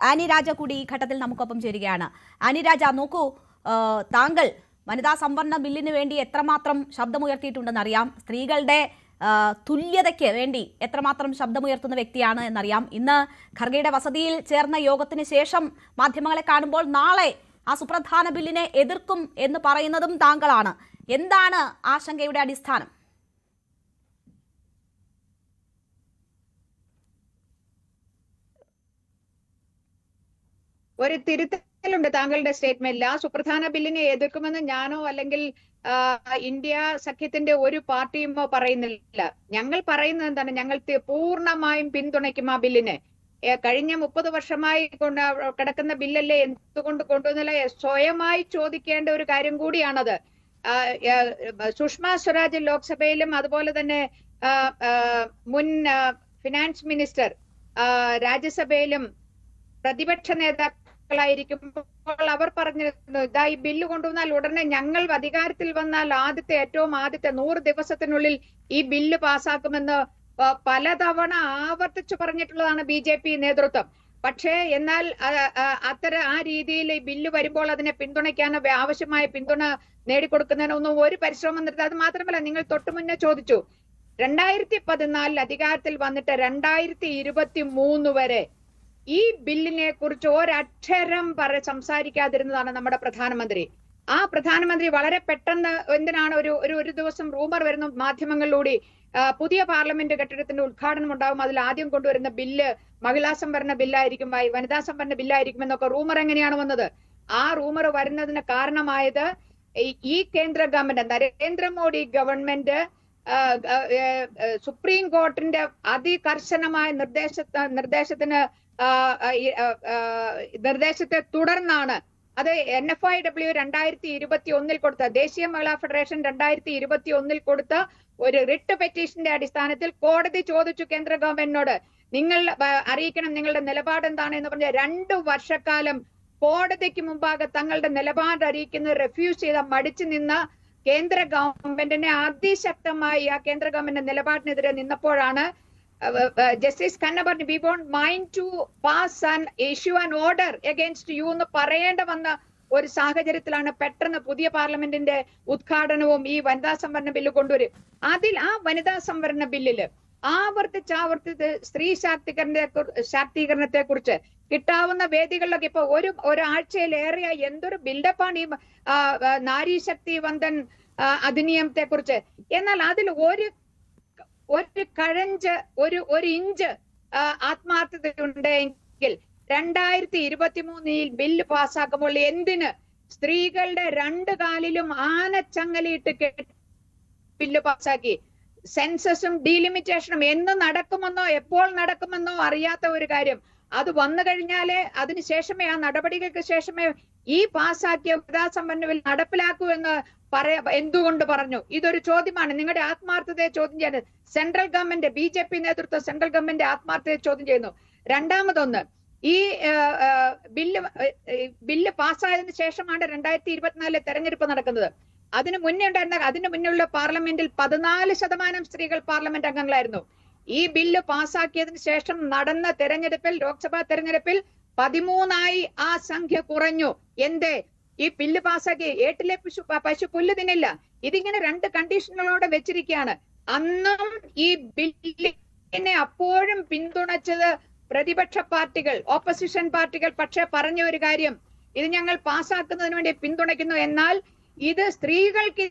Annie രാജ കൂടി ഈ ഘട്ടത്തിൽ നമുക്കൊപ്പം ചേരുകയാണ്. ആനി രാജ, നോക്കൂ, താങ്കൾ വനിതാ സംവരണ ബില്ലിന് വേണ്ടി എത്രമാത്രം ശബ്ദമുയർത്തിയിട്ടുണ്ടെന്ന് അറിയാം. സ്ത്രീകളുടെ തുല്യതയ്ക്ക് വേണ്ടി എത്രമാത്രം ശബ്ദമുയർത്തുന്ന വ്യക്തിയാണ് എന്നറിയാം. ഇന്ന് ഖർഗെയുടെ വസതിയിൽ ചേർന്ന യോഗത്തിന് ശേഷം മാധ്യമങ്ങളെ കാണുമ്പോൾ നാളെ ആ സുപ്രധാന ബില്ലിനെ എതിർക്കും എന്ന് പറയുന്നതും താങ്കളാണ്. എന്താണ് ആശങ്കയുടെ അടിസ്ഥാനം? ഒരു തിരുത്തലുണ്ട് താങ്കളുടെ സ്റ്റേറ്റ്മെന്റിൽ. ആ സുപ്രധാന ബില്ലിനെ എതിർക്കുമെന്ന് ഞാനോ അല്ലെങ്കിൽ ഇന്ത്യ സഖ്യത്തിന്റെ ഒരു പാർട്ടിയുമോ പറയുന്നില്ല. ഞങ്ങൾ പറയുന്നത് എന്താണ്? ഞങ്ങൾ പൂർണ്ണമായും പിന്തുണയ്ക്കും ആ ബില്ലിനെ. കഴിഞ്ഞ 30 വർഷമായി കിടക്കുന്ന ബില്ലല്ലേ, എന്തുകൊണ്ട് കൊണ്ടുവന്നില്ല? സ്വയമായി ചോദിക്കേണ്ട ഒരു കാര്യം കൂടിയാണത്. സുഷമ സ്വരാജ് ലോക്സഭയിലും അതുപോലെ തന്നെ മുൻ ഫിനാൻസ് മിനിസ്റ്റർ രാജ്യസഭയിലും പ്രതിപക്ഷ നേതാക്കളായിരിക്കുമ്പോൾ അവർ പറഞ്ഞിരുന്നു, ഇതാ ഈ ബില്ല് കൊണ്ടുവന്നാൽ ഉടനെ ഞങ്ങൾ അധികാരത്തിൽ വന്നാൽ ഏറ്റവും ആദ്യത്തെ 100 ദിവസത്തിനുള്ളിൽ ഈ ബില്ല് പാസ്സാക്കുമെന്ന് പലതവണ ആവർത്തിച്ചു പറഞ്ഞിട്ടുള്ളതാണ് BJP നേതൃത്വം. പക്ഷേ എന്നാൽ ആ രീതിയിൽ ഈ ബില്ല് വരുമ്പോൾ അതിനെ പിന്തുണയ്ക്കാൻ ആവശ്യമായ പിന്തുണ നേടിക്കൊടുക്കുന്നതിനൊന്നും ഒരു പരിശ്രമം നടത്തി. അത് മാത്രമല്ല, നിങ്ങൾ തൊട്ടു മുന്നേ ചോദിച്ചു, 2014 അധികാരത്തിൽ വന്നിട്ട് 2023 വരെ ഈ ബില്ലിനെ കുറിച്ച് ഒരക്ഷരം സംസാരിക്കാതിരുന്നതാണ് നമ്മുടെ പ്രധാനമന്ത്രി. ആ പ്രധാനമന്ത്രി വളരെ പെട്ടെന്ന് എന്തിനാണ് ഒരു ദിവസം റൂമർ വരുന്ന മാധ്യമങ്ങളിലൂടെ പുതിയ പാർലമെന്റ് കെട്ടിടത്തിന്റെ ഉദ്ഘാടനം ഉണ്ടാകും, അതിൽ ആദ്യം കൊണ്ടുവരുന്ന ബില്ല് മഹിളാ സംവരണ ബില്ലായിരിക്കും, വനിതാ സംവരണ ബില്ലായിരിക്കും എന്നൊക്കെ റൂമർ എങ്ങനെയാണ് വന്നത്? ആ റൂമർ വരുന്നതിന് കാരണമായത് ഈ കേന്ദ്ര ഗവൺമെന്റ്, നരേന്ദ്രമോദി ഗവൺമെന്റ് സുപ്രീം കോടതിന്റെ അതികർശനമായ നിർദ്ദേശത്തെ തുടർന്നാണ്. അത് NFIW 2021 കൊടുത്ത, ദേശീയ മഹിളാ ഫെഡറേഷൻ 2021 കൊടുത്ത ഒരു റിട്ട് പെറ്റീഷന്റെ അടിസ്ഥാനത്തിൽ കോടതി ചോദിച്ചു കേന്ദ്ര ഗവൺമെന്റിനോട്, നിങ്ങൾ അറിയിക്കണം നിങ്ങളുടെ നിലപാട് എന്താണ് എന്ന് പറഞ്ഞ 2 വർഷക്കാലം കോടതിക്ക് മുമ്പാകെ തങ്ങളുടെ നിലപാട് അറിയിക്കുന്നത് റെഫ്യൂസ് ചെയ്ത മടിച്ചു നിന്ന കേന്ദ്ര ഗവൺമെന്റിനെ അതിശക്തമായി ആ കേന്ദ്ര ഗവൺമെന്റ് നിലപാടിനെതിരെ നിന്നപ്പോഴാണ് ജസ്റ്റിസ് ഖന്ന പറഞ്ഞു, we won't mind to pass and issue an order against you എന്ന് പറയേണ്ട വന്ന ഒരു സാഹചര്യത്തിലാണ് പെട്ടെന്ന് പുതിയ പാർലമെന്റിന്റെ ഉദ്ഘാടനവും ഈ വനിതാ സംവരണ ബില്ല് കൊണ്ടുവരും. അതിൽ ആ വനിതാ സംവരണ ബില്ലില് ആവർത്തിച്ച് സ്ത്രീ ശാക്തീകരണത്തെ കുറിച്ച് കിട്ടാവുന്ന വേദികളിലൊക്കെ ഇപ്പൊ ഒരാഴ്ചയിലേറെ എന്തൊരു ബിൽഡപ്പാണ് ഈ നാരി ശക്തി വന്ദൻ അധിനിയമത്തെ കുറിച്ച്. എന്നാൽ അതിൽ ഒരു കഴഞ്ച് ഒരു ഇഞ്ച് ആത്മാർത്ഥത ഉണ്ടെങ്കിൽ 2023 ബില്ല് പാസ്സാക്കുമ്പോൾ എന്തിന് സ്ത്രീകളുടെ 2 കാലിലും ആനച്ചങ്ങലിട്ട് ബില്ല് പാസ്സാക്കി? സെൻസസും ഡീലിമിറ്റേഷനും എന്ന് നടക്കുമെന്നോ എപ്പോൾ നടക്കുമെന്നോ അറിയാത്ത ഒരു കാര്യം. അത് വന്നു കഴിഞ്ഞാലേ അതിനുശേഷമേ, ആ നടപടികൾക്ക് ശേഷമേ ഈ പാസ്സാക്കിയ വനിതാ സംവരണ ബിൽ നടപ്പിലാക്കൂ എന്ന് എന്തുകൊണ്ട് പറഞ്ഞു? ഇതൊരു ചോദ്യമാണ്. നിങ്ങളുടെ ആത്മാർത്ഥതയെ ചോദ്യം ചെയ്യുന്നത് സെൻട്രൽ ഗവൺമെന്റ്, BJP നേതൃത്വം സെൻട്രൽ ഗവൺമെന്റ് ആത്മാർത്ഥതയെ ചോദ്യം ചെയ്യുന്നു. രണ്ടാമതൊന്ന്, ഈ ബില്ല് പാസ്സായതിനു ശേഷമാണ് 2024 തെരഞ്ഞെടുപ്പ് നടക്കുന്നത്. അതിന് മുന്നേയുള്ള പാർലമെന്റിൽ 14% സ്ത്രീകൾ പാർലമെന്റ് അംഗങ്ങളായിരുന്നു. ഈ ബില്ല് പാസ്സാക്കിയതിനു ശേഷം നടന്ന തെരഞ്ഞെടുപ്പിൽ, ലോക്സഭാ തെരഞ്ഞെടുപ്പിൽ 13 ആ സംഖ്യ കുറഞ്ഞു. എന്തേ? ഈ ബില്ല് പാസ്സാക്കി ഏട്ടിലെ പശു പുല്ല് തിന്നില്ല. ഇതിങ്ങനെ 2 കണ്ടീഷനുകളോടെ വെച്ചിരിക്കുകയാണ്. അന്നും ഈ ബില്ലിനെ അപ്പോഴും പിന്തുണച്ചത് പ്രതിപക്ഷ പാർട്ടികൾ, ഓപ്പോസിഷൻ പാർട്ടികൾ. പക്ഷെ പറഞ്ഞ ഒരു കാര്യം, ഇത് ഞങ്ങൾ പാസ്സാക്കുന്നതിന് വേണ്ടി പിന്തുണയ്ക്കുന്നു, എന്നാൽ ഇത് സ്ത്രീകൾക്ക്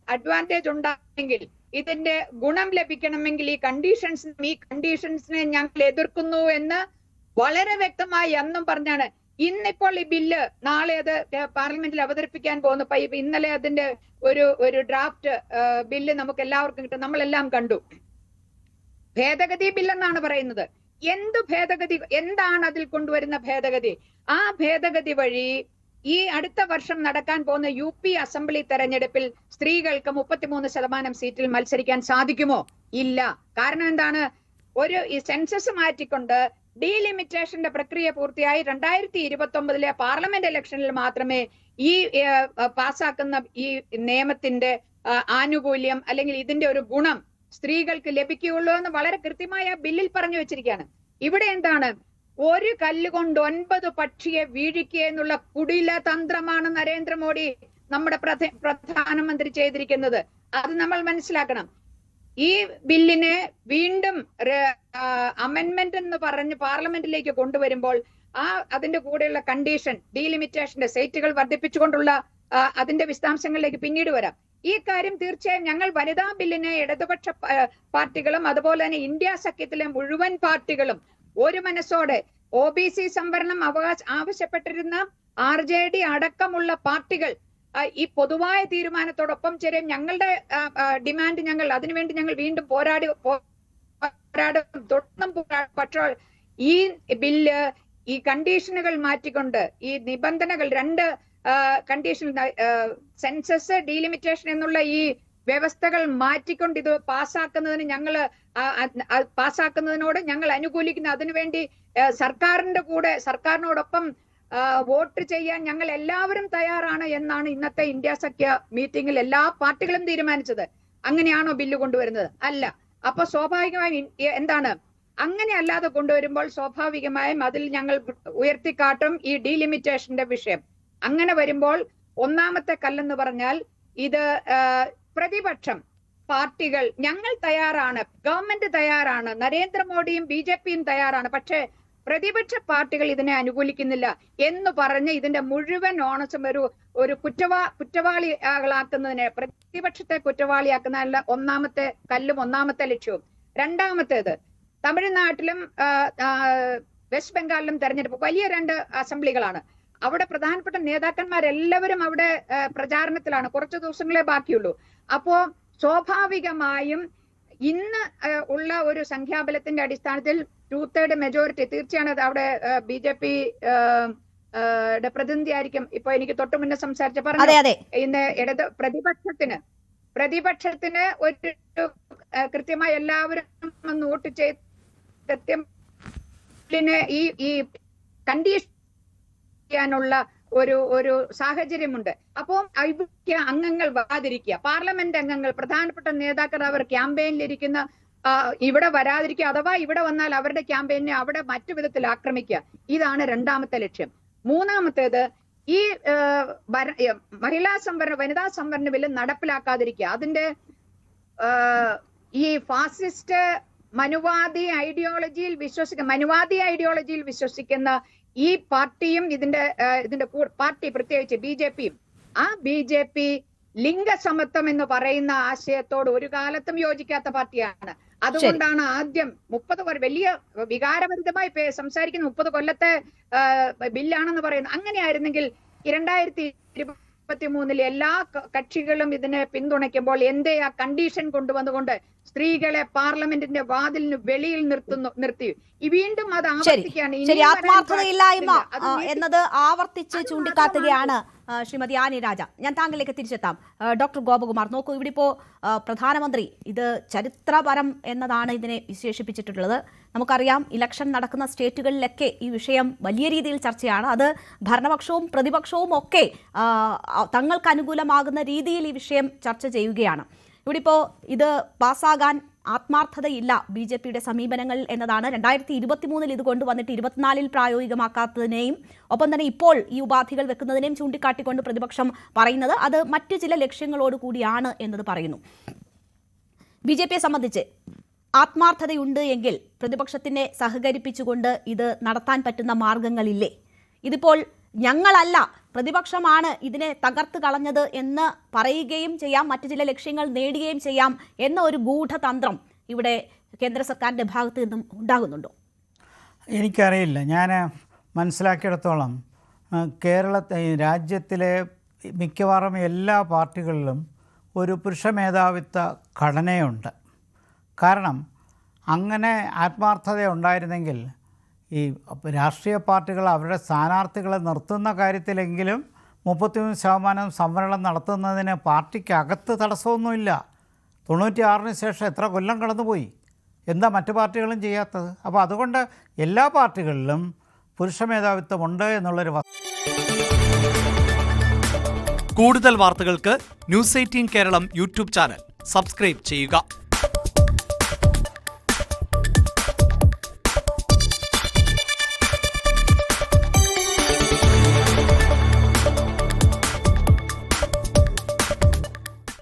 അഡ്വാൻറ്റേജ് ഉണ്ടാണെങ്കിൽ, ഇതിന്റെ ഗുണം ലഭിക്കണമെങ്കിൽ ഈ കണ്ടീഷൻസിനെ ഞങ്ങൾ എതിർക്കുന്നു എന്ന് വളരെ വ്യക്തമായി അന്നും പറഞ്ഞാണ്. ഇന്നിപ്പോൾ ഈ ബില്ല് നാളെ അത് പാർലമെന്റിൽ അവതരിപ്പിക്കാൻ പോകുന്നു. ഇന്നലെ അതിന്റെ ഒരു ഡ്രാഫ്റ്റ് ബില്ല് നമുക്ക് എല്ലാവർക്കും കിട്ടും, നമ്മളെല്ലാം കണ്ടു. ഭേദഗതി ബില്ലെന്നാണ് പറയുന്നത്. എന്ത് ഭേദഗതി? എന്താണ് അതിൽ കൊണ്ടുവരുന്ന ഭേദഗതി? ആ ഭേദഗതി വഴി ഈ അടുത്ത വർഷം നടക്കാൻ പോകുന്ന UP അസംബ്ലി തെരഞ്ഞെടുപ്പിൽ സ്ത്രീകൾക്ക് 33% സീറ്റിൽ മത്സരിക്കാൻ സാധിക്കുമോ? ഇല്ല. കാരണം എന്താണ്? ഈ സെൻസസ് മാറ്റിക്കൊണ്ട് ഡീലിമിറ്റേഷന്റെ പ്രക്രിയ പൂർത്തിയായി 2029 പാർലമെന്റ് ഇലക്ഷനിൽ മാത്രമേ ഈ പാസ്സാക്കുന്ന ഈ നിയമത്തിന്റെ ആനുകൂല്യം അല്ലെങ്കിൽ ഇതിന്റെ ഒരു ഗുണം സ്ത്രീകൾക്ക് ലഭിക്കുകയുള്ളൂ എന്ന് വളരെ കൃത്യമായ ബില്ലിൽ പറഞ്ഞു വെച്ചിരിക്കുകയാണ്. ഇവിടെ എന്താണ്? ഒരു കല്ലുകൊണ്ട് 9 പക്ഷിയെ വീഴിക്കുക എന്നുള്ള കുടില തന്ത്രമാണ് നരേന്ദ്രമോദി നമ്മുടെ പ്രധാനമന്ത്രി ചെയ്തിരിക്കുന്നത്. അത് നമ്മൾ മനസ്സിലാക്കണം. ഈ ബില്ലിനെ വീണ്ടും അമെൻമെന്റ് എന്ന് പറഞ്ഞ് പാർലമെന്റിലേക്ക് കൊണ്ടുവരുമ്പോൾ അതിന്റെ കൂടെയുള്ള കണ്ടീഷൻ ഡീലിമിറ്റേഷന്റെ സീറ്റുകൾ വർദ്ധിപ്പിച്ചുകൊണ്ടുള്ള അതിന്റെ വിശദാംശങ്ങളിലേക്ക് പിന്നീട് വരാം. ഈ കാര്യം തീർച്ചയായും ഞങ്ങൾ വനിതാ ബില്ലിനെ ഇടതുപക്ഷ പാർട്ടികളും അതുപോലെ തന്നെ ഇന്ത്യ സഖ്യത്തിലെ മുഴുവൻ പാർട്ടികളും ഒരു മനസ്സോടെ OBC സംവരണം ആവശ്യപ്പെട്ടിരുന്ന RJD അടക്കമുള്ള പാർട്ടികൾ ഈ പൊതുവായ തീരുമാനത്തോടൊപ്പം ചേരും. ഞങ്ങളുടെ ഡിമാൻഡ് അതിനുവേണ്ടി ഞങ്ങൾ വീണ്ടും പോരാടും തുടർന്നും. പക്ഷേ ഈ ബില്ല് ഈ കണ്ടീഷനുകൾ മാറ്റിക്കൊണ്ട് ഈ നിബന്ധനകൾ 2 കണ്ടീഷൻ സെൻസസ് ഡീലിമിറ്റേഷൻ എന്നുള്ള ഈ വ്യവസ്ഥകൾ മാറ്റിക്കൊണ്ട് ഇത് പാസ്സാക്കുന്നതിനോട് ഞങ്ങൾ അനുകൂലിക്കുന്നു. അതിനുവേണ്ടി സർക്കാരിനോടൊപ്പം വോട്ട് ചെയ്യാൻ ഞങ്ങൾ എല്ലാവരും തയ്യാറാണ് എന്നാണ് ഇന്നത്തെ ഇന്ത്യ സഖ്യ മീറ്റിംഗിൽ എല്ലാ പാർട്ടികളും തീരുമാനിച്ചത്. അങ്ങനെയാണോ ബില്ല് കൊണ്ടുവരുന്നത്? അല്ല. അപ്പൊ സ്വാഭാവികമായും എന്താണ്, അങ്ങനെ അല്ലാതെ കൊണ്ടുവരുമ്പോൾ സ്വാഭാവികമായും അതിൽ ഞങ്ങൾ ഉയർത്തിക്കാട്ടും ഈ ഡീലിമിറ്റേഷന്റെ വിഷയം. അങ്ങനെ വരുമ്പോൾ ഒന്നാമത്തെ കല്ലെന്ന് പറഞ്ഞാൽ ഇത് പ്രതിപക്ഷം പാർട്ടികൾ ഞങ്ങൾ തയ്യാറാണ്, ഗവൺമെന്റ് തയ്യാറാണ്, നരേന്ദ്രമോദിയും BJPയും തയ്യാറാണ്, പക്ഷേ പ്രതിപക്ഷ പാർട്ടികൾ ഇതിനെ അനുകൂലിക്കുന്നില്ല എന്ന് പറഞ്ഞ് ഇതിന്റെ മുഴുവൻ ഓണസും ഒരു കുറ്റവാളികളാക്കുന്നതിന്, പ്രതിപക്ഷത്തെ കുറ്റവാളിയാക്കുന്നതിനുള്ള ഒന്നാമത്തെ കല്ലും ഒന്നാമത്തെ ലക്ഷ്യവും. രണ്ടാമത്തേത്, തമിഴ്നാട്ടിലും വെസ്റ്റ് ബംഗാളിലും തെരഞ്ഞെടുപ്പ് വലിയ 2 അസംബ്ലികളാണ്. അവിടെ പ്രധാനപ്പെട്ട നേതാക്കന്മാരെല്ലാവരും അവിടെ പ്രചാരണത്തിലാണ്. കുറച്ച് ദിവസങ്ങളെ ബാക്കിയുള്ളൂ. അപ്പോ സ്വാഭാവികമായും ഇന്ന് ഉള്ള ഒരു സംഖ്യാബലത്തിന്റെ അടിസ്ഥാനത്തിൽ 2/3 മെജോറിറ്റി തീർച്ചയാണ് അവിടെ BJP പ്രതിനിധി ആയിരിക്കും. ഇപ്പൊ എനിക്ക് തൊട്ടു മുന്നേ സംസാരിച്ച പറഞ്ഞു ഇന്ന് പ്രതിപക്ഷത്തിന് ഒരു കൃത്യമായി എല്ലാവരും വോട്ട് ചെയ്ത് കൃത്യം ഈ കണ്ടീഷൻ ചെയ്യാനുള്ള ഒരു സാഹചര്യമുണ്ട്. അപ്പോൾ അംഗങ്ങൾ വരാതിരിക്കുക, പാർലമെന്റ് അംഗങ്ങൾ, പ്രധാനപ്പെട്ട നേതാക്കൾ അവർ ക്യാമ്പയിനിലിരിക്കുന്ന ഇവിടെ വരാതിരിക്കുക, അഥവാ ഇവിടെ വന്നാൽ അവരുടെ ക്യാമ്പയിനെ അവിടെ മറ്റു വിധത്തിൽ ആക്രമിക്കുക. ഇതാണ് രണ്ടാമത്തെ ലക്ഷ്യം. മൂന്നാമത്തേത്, ഈ വനിതാ സംവരണ ബില്ല് നടപ്പിലാക്കാതിരിക്കുക. അതിന്റെ ഈ ഫാസിസ്റ്റ് മനുവാദി ഐഡിയോളജിയിൽ വിശ്വസിക്കുന്ന ഈ പാർട്ടിയും ഇതിന്റെ പാർട്ടി പ്രത്യേകിച്ച് BJPയും BJP ലിംഗസമത്വം എന്ന് പറയുന്ന ആശയത്തോട് ഒരു കാലത്തും യോജിക്കാത്ത പാർട്ടിയാണ്. അതുകൊണ്ടാണ് ആദ്യം 30 വലിയ വികാരഭരിതമായി സംസാരിക്കുന്ന 30 കൊല്ലത്തെ ബില്ലാണെന്ന് പറയുന്നത്. അങ്ങനെയായിരുന്നെങ്കിൽ 2023 എല്ലാ കക്ഷികളും ഇതിനെ പിന്തുണയ്ക്കുമ്പോൾ എന്തേ ആ കണ്ടീഷൻ കൊണ്ടുവന്നുകൊണ്ട് സ്ത്രീകളെ പാർലമെന്റിന്റെ വാതിലിന് വെളിയിൽ നിർത്തി വീണ്ടും അത് ആവർത്തിക്കുകയാണ്. ആത്മാർത്ഥതയില്ലായ്മ എന്നത് ആവർത്തിച്ച് ചൂണ്ടിക്കാട്ടുകയാണ് ശ്രീമതി ആനി രാജ. ഞാൻ താങ്കളിലേക്ക് തിരിച്ചെത്താം. ഡോക്ടർ ഗോപകുമാർ, നോക്കൂ, ഇവിടെ ഇപ്പോൾ പ്രധാനമന്ത്രി ഇത് ചരിത്രപരം എന്നതാണ് ഇതിനെ വിശേഷിപ്പിച്ചിട്ടുള്ളത്. നമുക്കറിയാം, ഇലക്ഷൻ നടക്കുന്ന സ്റ്റേറ്റുകളിലൊക്കെ ഈ വിഷയം വലിയ രീതിയിൽ ചർച്ചയാണ്. അത് ഭരണപക്ഷവും പ്രതിപക്ഷവും ഒക്കെ തങ്ങൾക്ക് അനുകൂലമാകുന്ന രീതിയിൽ ഈ വിഷയം ചർച്ച ചെയ്യുകയാണ്. ഇവിടെ ഇപ്പോൾ ഇത് പാസ്സാകാൻ ആത്മാർത്ഥതയില്ല BJPയുടെ സമീപനങ്ങൾ എന്നതാണ് 2023 ഇത് കൊണ്ടുവന്നിട്ട് 24 പ്രായോഗികമാക്കാത്തതിനെയും ഒപ്പം തന്നെ ഇപ്പോൾ ഈ ഉപാധികൾ വെക്കുന്നതിനെയും ചൂണ്ടിക്കാട്ടിക്കൊണ്ട് പ്രതിപക്ഷം പറയുന്നത് അത് മറ്റ് ചില ലക്ഷ്യങ്ങളോട് കൂടിയാണ് എന്നത് പറയുന്നു. BJPയെ സംബന്ധിച്ച് ആത്മാർത്ഥതയുണ്ട് എങ്കിൽ പ്രതിപക്ഷത്തിനെ സഹകരിപ്പിച്ചുകൊണ്ട് ഇത് നടത്താൻ പറ്റുന്ന മാർഗങ്ങളില്ലേ? ഇതിപ്പോൾ ഞങ്ങളല്ല, പ്രതിപക്ഷമാണ് ഇതിനെ തകർത്ത് കളഞ്ഞത് എന്ന് പറയുകയും ചെയ്യാം, മറ്റു ചില ലക്ഷ്യങ്ങൾ നേടുകയും ചെയ്യാം എന്ന ഒരു ഗൂഢതന്ത്രം ഇവിടെ കേന്ദ്ര സർക്കാരിൻ്റെ ഭാഗത്ത് നിന്നും ഉണ്ടാകുന്നുണ്ടോ? എനിക്കറിയില്ല. ഞാൻ മനസ്സിലാക്കിയിടത്തോളം രാജ്യത്തിലെ മിക്കവാറും എല്ലാ പാർട്ടികളിലും ഒരു പുരുഷ മേധാവിത്വ ഘടനയുണ്ട്. കാരണം അങ്ങനെ ആത്മാർത്ഥത ഉണ്ടായിരുന്നെങ്കിൽ ഈ രാഷ്ട്രീയ പാർട്ടികൾ അവരുടെ സ്ഥാനാർത്ഥികളെ നിർത്തുന്ന കാര്യത്തിലെങ്കിലും 33% സംവരണം നടത്തുന്നതിന് പാർട്ടിക്കകത്ത് തടസ്സമൊന്നുമില്ല. 96-ന് ശേഷം എത്ര കൊല്ലം കടന്നുപോയി, എന്താ മറ്റു പാർട്ടികളും ചെയ്യാത്തത്? അപ്പോൾ അതുകൊണ്ട് എല്ലാ പാർട്ടികളിലും പുരുഷ മേധാവിത്വമുണ്ട് എന്നുള്ളൊരു കൂടുതൽ വാർത്തകൾക്ക് News 18 Keralam YouTube channel subscribe ചെയ്യുക.